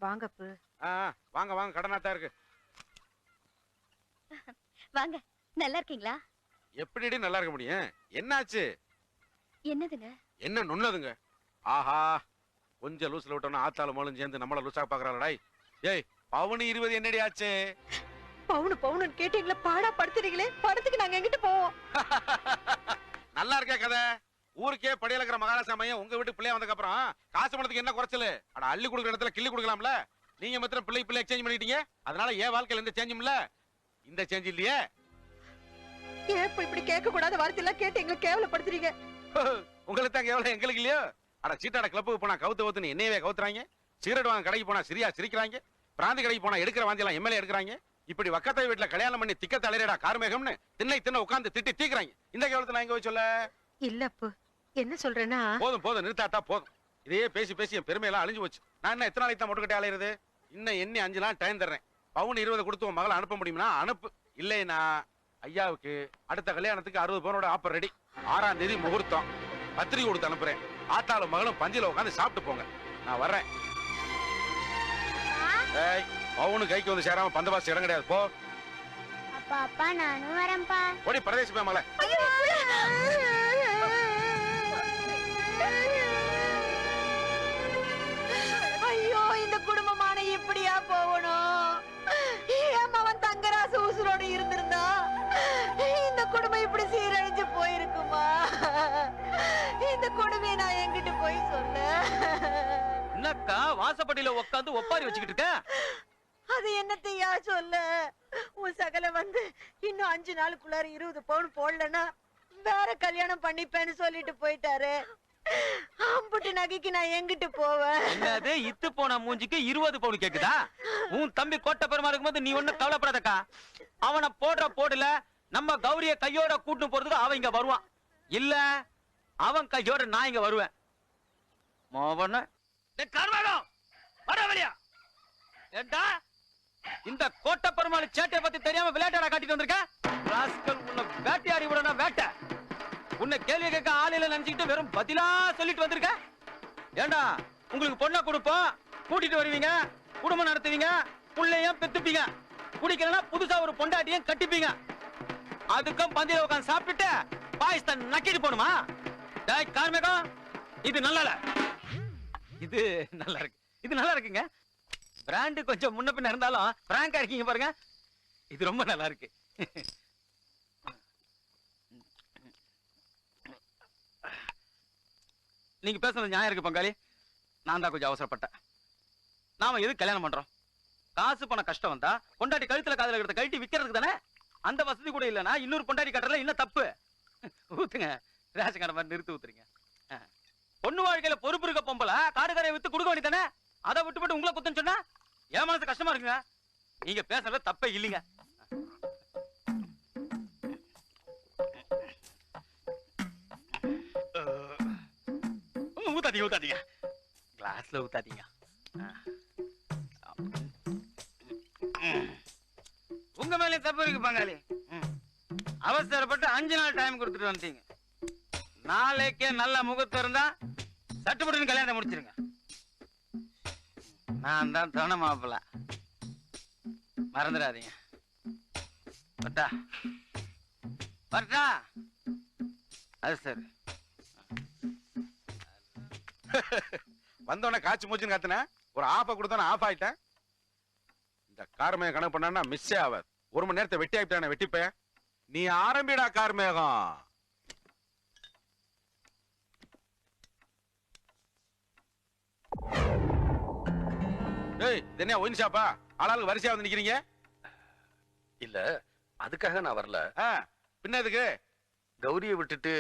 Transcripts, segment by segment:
வாங்கப்பு. வாங்க வாங்க, கடனாத்தான் இருக்கு. வாங்க. நல்லா இருக்கீங்களா? எப்படி நல்லா இருக்க முடியும்? என்னாச்சு? என்னதுங்க? என்ன நுண்ணதுங்க? ஆஹா, கொஞ்சம் லூஸ்ல விட்டோம்னா ஆத்தால மோளும் சேர்ந்து நம்மள லூசா பாக்குறாளடா. ஏய், பவுனு 20 என்னடி ஆச்சு? பவுனு கேட்டீங்களா? பாடா படுத்துறீங்களே, படத்துக்கு நாங்க எங்கிட்டு போவோம்? நல்லா இருக்க கதை. ஊருக்கே படியில இருக்கிற மகாராஷ்டிரா மையம் உங்க வீட்டு பிள்ளைய வந்ததுக்கு அப்புறம் காசு பணத்துக்கு என்ன குறைச்சல்? அட அள்ளி கொடுக்குற இடத்துல கிள்ளி கொடுக்கலாம்ல. நீங்க மாத்திரம் பிள்ளை எக்ஸ்சேஞ்ச் பண்ணிட்டீங்க. அதனால ஏன் வாழ்க்கையில எந்த சேஞ்சும் இல்ல. இந்த சேஞ்ச் இல்லையே. ஏன் இப்படி கேட்க கூடாத வார்த்தை எல்லாம் கேட்டு எங்களை கேவலப்படுத்துறீங்க? உங்களுக்கு தான் கேவலம், எங்களுக்கு இல்லையோ? அட சீட்டாட கிளப்புக்கு போனா கவுத்து கவுத்துன்னு என்னையவே கவுத்துறாங்க. சிகரெட் வாங்க கடைக்கு போனா சிரியா சிரிக்கிறாங்க. பிராந்தி கடைக்கு போனா எடுக்கிற வாந்தி எல்லாம் எம்எல்ஏ எடுக்கிறாங்க. இப்படி வக்கத்தை வீட்டுல கல்யாணம் பண்ணி திக்கத்தை அலையடா கார்மேகம்னு திண்ணை உட்கார்ந்து திட்டி தீக்குறாங்க. இந்த கேவலத்தை நான் எங்க போய் சொல்ல? இல்லப்பு, என்ன சொல்றேன்னா, போதும் போதும் நிறுத்தாட்டா போதும். இதையே பேசி பேசி என் பெருமையெல்லாம் அழிஞ்சு போச்சு. நான் என்ன எத்தனை நாளைக்கு தான் முட்டுக்கட்டே அலையிறது? இன்னும் எண்ணி 5 நாள் டைம் தர்றேன். பவுன் 20 கொடுத்து உன் மகளை அனுப்ப முடியுமா? அனுப்பு. இல்லைன்னா ஐயாவுக்கு அடுத்த கல்யாணத்துக்கு 60 பவுனோட ஆப்பர் ரெடி. 6ஆம் தேதி முகூர்த்தம். பத்திரிகை கொடுத்து அனுப்புறேன். ஆத்தாலும் மகளும் பஞ்சில உட்காந்து சாப்பிட்டு போங்க. நான் வர்றேன். ஏய், பவுனு கைக்கு வந்து சேராம பந்தவாசி இடம் கிடையாது. போ. அப்பா அப்பா நானும் வரேன்ப்பா. ஓடி பிரதேச போய் மகளே. ஐயோ, இந்த குடும்பமான இப்படியா போகணும்? என் மகன் தங்கராசு உசுரோடு இருந்திருந்தா இந்த குடும்பம் இப்படி சீரழிஞ்சு போயிருக்குமா? இந்த கொடுமையை நான் எங்கிட்டு போய் சொல்ல? என்னக்கா வாசப்படியில உட்காந்து ஒப்பாரி வச்சுக்கிட்டு இருக்க? அது என்னத்தையா சொல்ல? உன் சகல வந்து இன்னும் 5 நாளுக்குள்ளார 20 பவுன் போடலன்னா வேற கல்யாணம் பண்ணிப்பேன்னு சொல்லிட்டு போயிட்டாரு. அம்புட்டு நகைக்கு நான் எங்கிட்டு போவேன்? என்னது இத்து போன மூஞ்சிக்கு 20 பவுன் கேக்குதா? உன் தம்பி கோட்டை பெருமா இருக்கும்போது நீ ஒண்ணு கவலைப்படாதக்கா. அவனை போடுற போடல நம்ம கௌரிய கையோட கூட்டு போறதுக்கு அவன் இங்க வருவான். இல்ல அவன் கையோட நான் இங்க வருவேன். மோவன கர்மகம் வர வழியா ஏண்டா இந்த கோட்டை பெருமாள் சேட்டை பத்தி தெரியாம விளையாட்டா காட்டிட்டு வந்திருக்க? ராஸ்கல், உன்னை வேட்டையாடி விடணும். வேட்டை உன்னை கேள்வி கேட்க ஆளில நினைச்சுக்கிட்டு வெறும் பதிலா சொல்லிட்டு வந்திருக்க. ஏண்டா உங்களுக்கு பொண்ணை கொடுப்போம், கூட்டிட்டு வருவீங்க, குடும்பம் நடத்துவீங்க, புள்ளையும் பெத்துப்பீங்க. குடிக்கலன்னா புதுசா ஒரு பொண்டாட்டியும் கட்டிப்பீங்க. அதுக்கும் பந்தியில உட்காந்து சாப்பிட்டுட்டு பாயசத்தை நக்கிட்டு போணுமா? டேய் கார்மேகம், இது நல்லா இல்ல. இது நல்லா இருக்கு. இது நல்லா இருக்குங்க. பிராண்டு கொஞ்சம் முன்ன பின்ன இருந்தாலும் பிராங்கா இருக்கீங்க பாருங்க. இது ரொம்ப நல்லா இருக்கு. நீங்க பேசுறது நியாயம் இருக்கு பங்காளி. நான் தான் கொஞ்சம் அவசரப்பட்டேன். நாம எது கல்யாணம் பண்றோம்? காசு பணம் கஷ்டம் வந்தா பொண்டாட்டி கழுத்துல காதல இருக்கிறத கழட்டி விக்கிறதுக்கு தானே. அந்த வசதி கூட இல்லைன்னா இன்னொரு பொண்டாட்டி கட்டுறதுல இன்னும் தப்பு. ஊத்துங்க, ரேஷன் கடை மாதிரி நிறுத்தி ஊத்துறீங்க. பொண்ணு வாழ்க்கையில பொறுப்பு இருக்க பொம்பளை காடு கரையை வித்து கொடுக்க வேண்டியதானே. அதை விட்டுப்பட்டு உங்களை குத்துன்னு சொன்னா என் மனசு கஷ்டமா இருக்குங்க. நீங்க பேசுறது தப்பே இல்லைங்க. ஊத்தாதீங்க ஊத்தாதீங்க, கிளாஸ்ல ஊத்தாதீங்க. உங்க மேலே தப்பு இருக்கு பங்காளி. அவசரப்பட்டு 5 நாள் டைம் கொடுத்துட்டு வந்துட்டீங்க. நாளைக்கே நல்ல முகூர்த்தம் இருந்தா சட்டுப்பட்டு கல்யாணம் முடிச்சிருங்க. நான் தான் துணை மாப்பிள்ள, மறந்துடாதீங்க. பட்டா பட்டா. அது சரி. வந்தோடனே காய்ச்சி மூச்சுன்னு காத்துன ஒரு ஆஃப கொடுத்தோன்னு ஆஃப் ஆயிட்டேன். இந்த கார்மேகம் கணக்கு பண்ணா மிஸ்ஸே ஆகாது. 1 மணி நேரத்தை வெட்டி ஆயிட்டானே வெட்டிப்ப. நீ ஆரம்பிடா கார்மேகம். என்ன ஒயின் ஷாப்பா? ஆளாளுக்கு வரிசையா வந்து நிக்கிறீங்க. இல்ல அதுக்காக நான் வரல. பின்ன எதுக்கு? கௌரியை விட்டுட்டு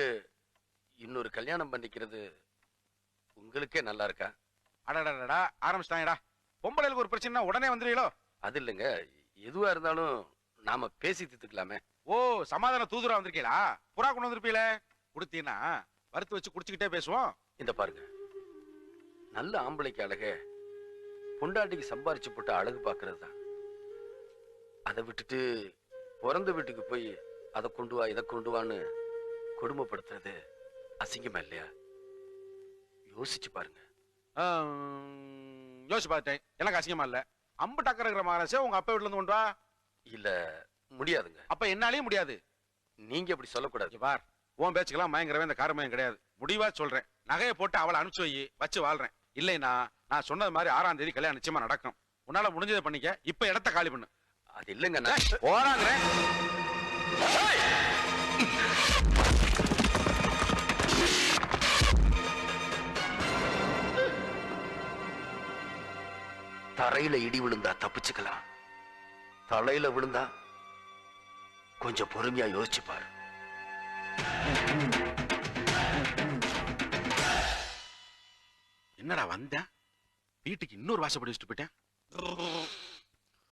இன்னொரு கல்யாணம் பண்ணிக்கிறது உங்களுக்கே நல்லா இருக்கா? அடடடா ஆரம்பிச்சிட்டாங்கடா. பொம்பளைகளுக்கு ஒரு பிரச்சனை உடனே வந்துருவீங்களோ? அது இல்லைங்க, எதுவா இருந்தாலும் நாம பேசி தீர்த்துக்கலாமே. ஓ, சமாதான தூதுரா வந்திருக்கீங்களா? புறா கொண்டு வந்திருப்பீங்களே, குடுத்தீங்கன்னா வறுத்து வச்சு குடிச்சுக்கிட்டே பேசுவோம். இந்த பாருங்க, நல்ல ஆம்பளைக்கு அழகே பொண்டாட்டிக்கு சம்பாரிச்சு போட்டு அழகு பாக்குறது தான். அதை விட்டுட்டு பிறந்த வீட்டுக்கு போய் அதை கொண்டு வா இதை கொண்டு வான்னு கொடுமைப்படுத்துறது அசிங்கமா இல்லையா? யோசிச்சு பாருங்க. யோசிச்சு பார்த்துட்டேன், எனக்கு அசிங்கமா இல்ல. அம்பு டக்கர் இருக்கிற மகாராஜா உங்க அப்பா வீட்டுல இருந்து கொண்டு வா. இல்ல முடியாதுங்க. அப்ப என்னாலயும் முடியாது. நீங்க அப்படி சொல்லக்கூடாது. இங்க பார், உன் பேச்சுக்கெல்லாம் மயங்கரவே இந்த காரமயம் கிடையாது. முடிவா சொல்றேன், நகையை போட்டு அவளை அனுப்பிச்சு வை, வச்சு வாழ்றேன். இல்லைன்னா நான் சொன்னது மாதிரி 6ஆம் தேதி கல்யாணம் நிச்சயமா நடக்கும். உன்னால முடிஞ்சதை பண்ணிக்க. இப்ப இடத்த காலி பண்ணு. அது இல்லைங்க. போறாங்கிறேன். தரையில இடி விழுந்தா தப்பிச்சுக்கலாம், தலையில விழுந்தா கொஞ்சம் பொறுமையா யோசிச்சு பாரு. என்னடா வந்தேன், வீட்டுக்கு இன்னொரு வாசப்படி வச்சுட்டு போயிட்டேன்.